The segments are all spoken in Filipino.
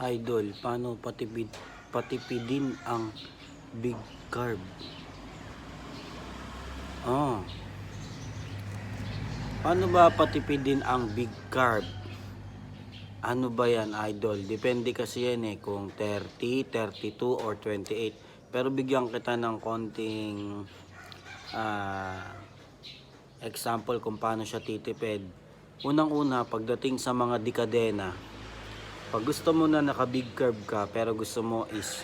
Idol, paano patipidin ang big carb? Oh, paano ba patipidin ang big carb? Ano ba yan, idol? Depende kasi yan kung 30, 32 or 28. Pero bigyan kita ng konting ah, example kung paano siya titipid. Unang-una, pagdating sa mga dekadena, pag gusto mo na naka big carb ka pero gusto mo is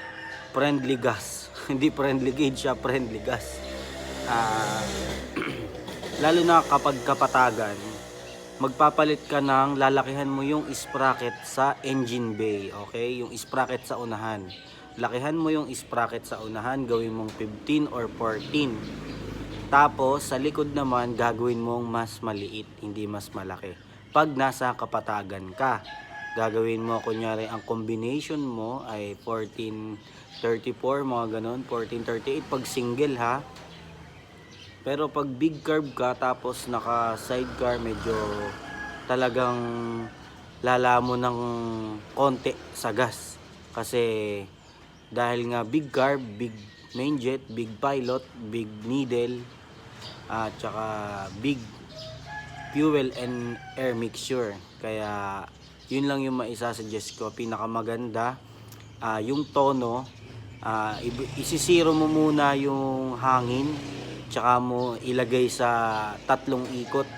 friendly gas, hindi friendly gauge siya, friendly gas. Ah, lalo na kapag kapatagan, magpapalit ka ng lalakihan mo yung sprocket sa engine bay, okay? Yung sprocket sa unahan. Lakihan mo yung sprocket sa unahan, gawin mong 15 or 14. Tapos sa likod naman gagawin mong mas maliit, hindi mas malaki. Pag nasa kapatagan ka, gagawin mo kunyari ang combination mo ay 1434 mga ganon, 1438 pag single ha. Pero pag big carb ka tapos naka sidecar, medyo talagang lala mo ng konti sa gas. Kasi dahil nga big carb, big main jet, big pilot, big needle, at saka big fuel and air mixture. Kaya yun lang yung maisasuggest ko. Pinakamaganda, yung tono, isisiro mo muna yung hangin, tsaka mo ilagay sa 3 ikot.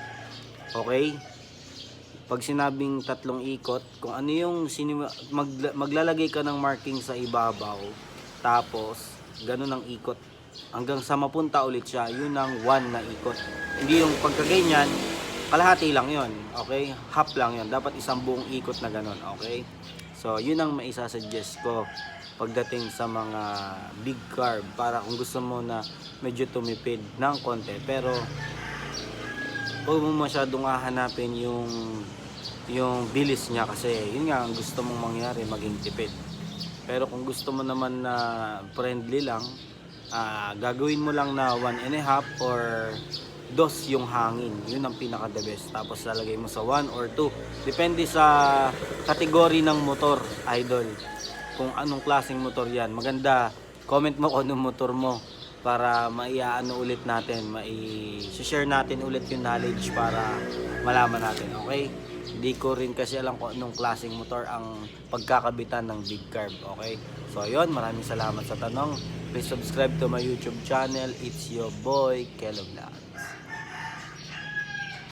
Okay? Pag sinabing 3 ikot, kung ano yung maglalagay ka ng marking sa ibabaw, tapos ganun ang ikot hanggang sa mapunta ulit siya, yun ang 1 na ikot. Hindi yung pagkaganyan, kalahati lang yon, okay? Half lang yon, dapat isang buong ikot na ganun, okay? So yun ang maisasuggest ko pagdating sa mga big carb, para kung gusto mo na medyo tumipid ng konti, pero huwag mo masyadong hahanapin yung bilis niya, kasi yun nga ang gusto mong mangyari, maging tipid. Pero kung gusto mo naman na friendly lang, gagawin mo lang na 1.5 or 2 yung hangin, yun ang pinaka the best. Tapos lalagay mo sa 1 or 2, depende sa kategory ng motor, idol, kung anong klaseng motor yan. Maganda comment mo kung anong motor mo, para maiaano ulit natin, mai-share natin ulit yung knowledge para malaman natin, okay? Hindi ko rin kasi alam kung anong klaseng motor ang pagkakabitan ng big carb, okay? So ayun, maraming salamat sa tanong. Please subscribe to my YouTube channel. It's your boy, Kelo Vlogs.